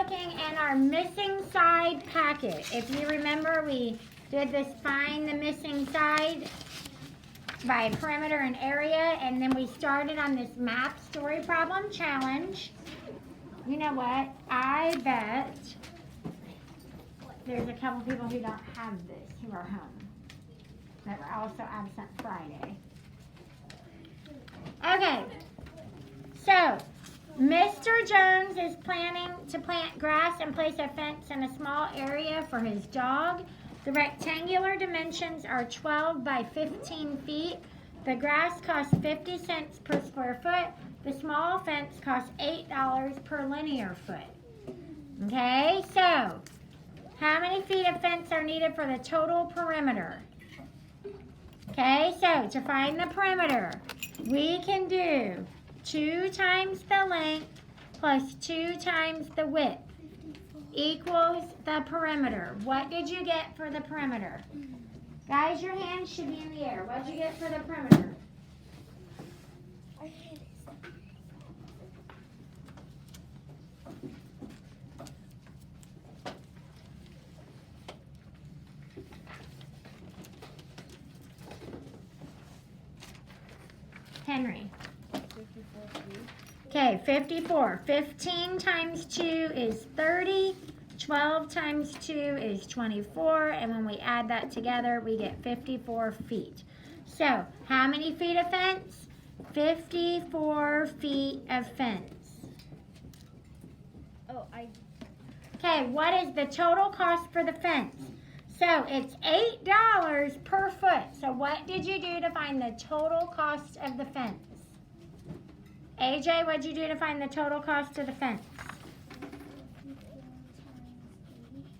looking in our missing side packet. If you remember, we did this find the missing side by perimeter and area, and then we started on this map story problem challenge. You know what? I bet there's a couple people who don't have this who are home that were also absent Friday. Okay, so Mr. Jones is planning to plant grass and place a fence in a small area for his dog. The rectangular dimensions are 12 by 15 feet. The grass costs 50 cents per square foot. The small fence costs $8 per linear foot. Okay, so how many feet of fence are needed for the total perimeter? Okay, so to find the perimeter, we can do 2 times the length plus 2 times the width equals the perimeter. What did you get for the perimeter? Guys, your hands should be in the air. What did you get for the perimeter? Henry. 54 feet. Okay, 54. 15 times 2 is 30. 12 times 2 is 24. And when we add that together, we get 54 feet. So, how many feet of fence? 54 feet of fence. Oh, Okay, what is the total cost for the fence? So, it's $8 per foot. So, what did you do to find the total cost of the fence? AJ, what did you do to find the total cost of the fence?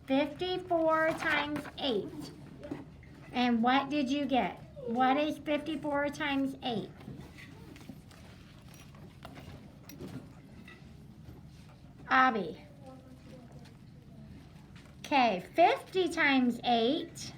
54 times 8. And what did you get? What is 54 times 8? Abby. Okay, 50 times 8.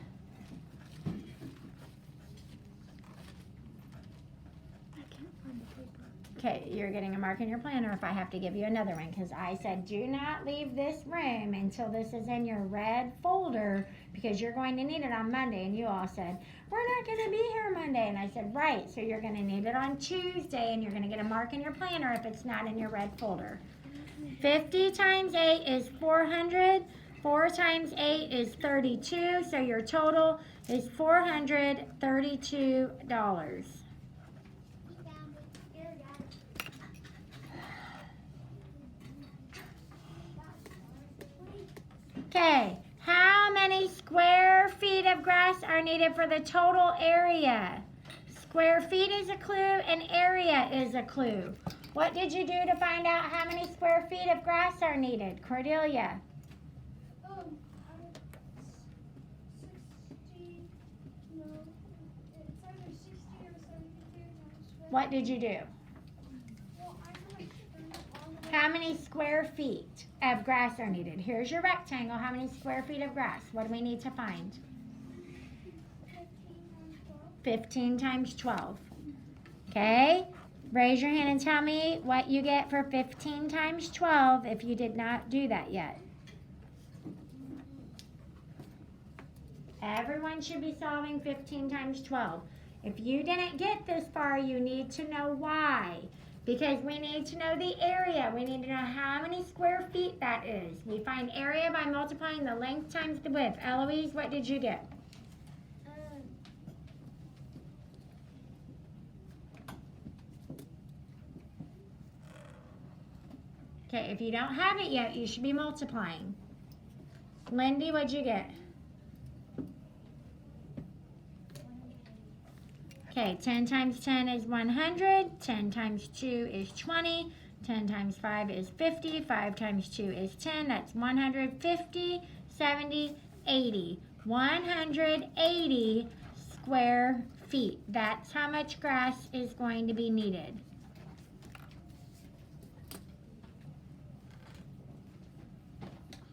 Okay, you're getting a mark in your planner if I have to give you another one, because I said do not leave this room until this is in your red folder, because you're going to need it on Monday. And you all said, we're not going to be here Monday. And I said, right, so you're going to need it on Tuesday, and you're going to get a mark in your planner if it's not in your red folder. 50 times 8 is 400. 4 times 8 is 32, so your total is $432. Okay, how many square feet of grass are needed for the total area? Square feet is a clue and area is a clue. What did you do to find out how many square feet of grass are needed? Cordelia. 60, no, it's either 60 or 72 times 12. What did you do? Well, I can like How many square feet of grass are needed? Here's your rectangle. How many square feet of grass? What do we need to find? 15 times 12. Okay? Raise your hand and tell me what you get for 15 times 12 if you did not do that yet. Everyone should be solving 15 times 12. If you didn't get this far, you need to know why. Because we need to know the area. We need to know how many square feet that is. We find area by multiplying the length times the width. Eloise, what did you get? Okay, if you don't have it yet, you should be multiplying. Lindy, what'd you get? Okay, 10 times 10 is 100. 10 times 2 is 20. 10 times 5 is 50. 5 times 2 is 10. That's 150, 70, 80. 180 square feet. That's how much grass is going to be needed.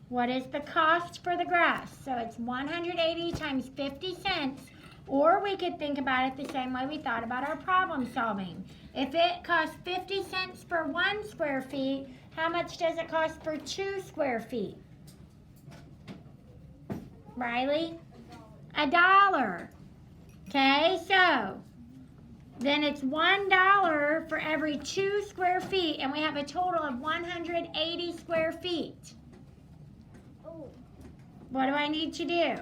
What is the cost for the grass? So it's 180 times 50 cents, or we could think about it the same way we thought about our problem solving. If it costs 50 cents for 1 square feet, How much does it cost for 2 square feet? Riley? $1. Okay, so then it's $1 for every 2 square feet, and we have a total of 180 square feet. Oh, What do I need to do?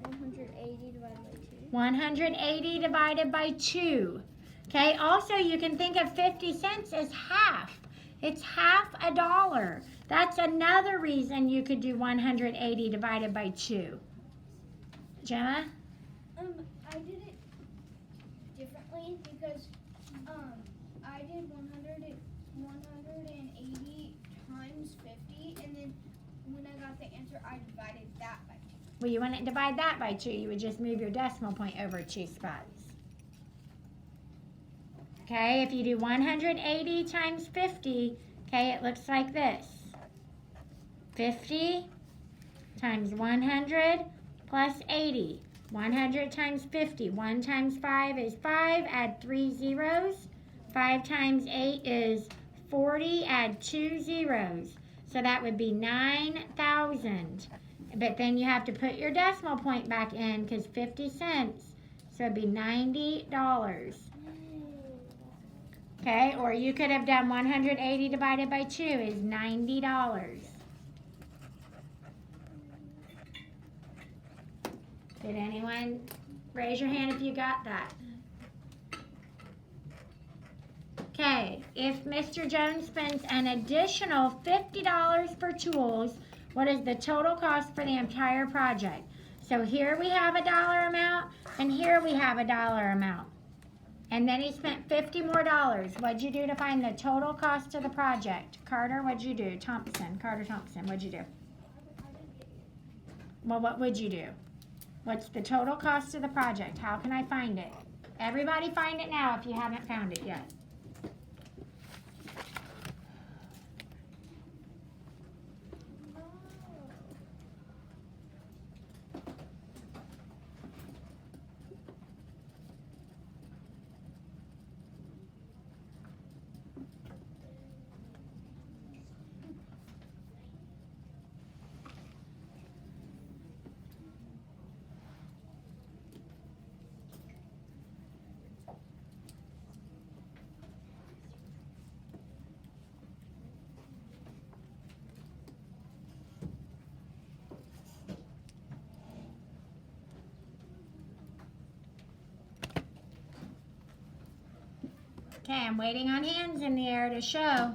180 divided by 2. 180 divided by 2. Okay, also you can think of 50 cents as half. It's half $1. That's another reason you could do 180 divided by 2. Gemma? I did it differently because I did 180 times 50, and then when I got the answer, I divided that by 2. Well, you wouldn't divide that by 2. You would just move your decimal point over 2 spots. Okay, if you do 180 times 50, okay, it looks like this. 50 times 100 plus 80. 100 times 50. 1 times 5 is 5. Add 3 zeros. 5 times 8 is 40. Add 2 zeros. So that would be 9,000. But then you have to put your decimal point back in because 50 cents. So it'd be $90. Okay, or you could have done 180 divided by 2 is $90. Did anyone raise your hand if you got that? Okay, if Mr. Jones spends an additional $50 for tools, what is the total cost for the entire project? So here we have a dollar amount, and here we have a dollar amount. And then he spent $50 more. What'd you do to find the total cost of the project? Carter, what'd you do? Carter Thompson, what'd you do? Well, what would you do? What's the total cost of the project? How can I find it? Everybody find it now if you haven't found it yet. Okay, I'm waiting on hands in the air to show.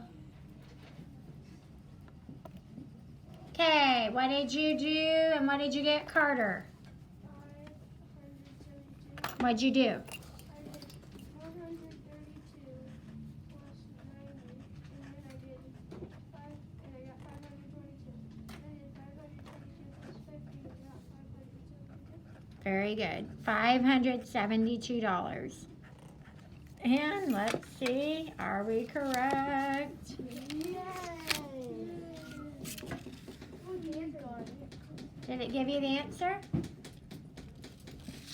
Okay, what did you do and what did you get, Carter? 532. What'd you do? I did 132 plus 90, and then I did 5, and I got 522. Then I did 522 plus 50, and I got 572. Very good. $572. And let's see, are we correct? Did it give you the answer?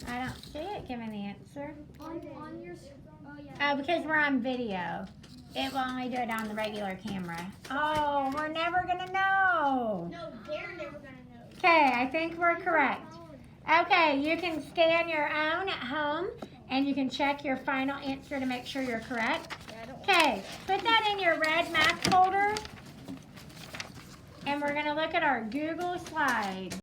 I don't see it giving the answer. On your, oh yeah. Oh, because we're on video. It will only do it on the regular camera. Oh, we're never gonna know. No, they're never gonna know. Okay, I think we're correct. Okay, you can scan your own at home and you can check your final answer to make sure you're correct. Okay, put that in your red math folder and we're gonna look at our Google slide.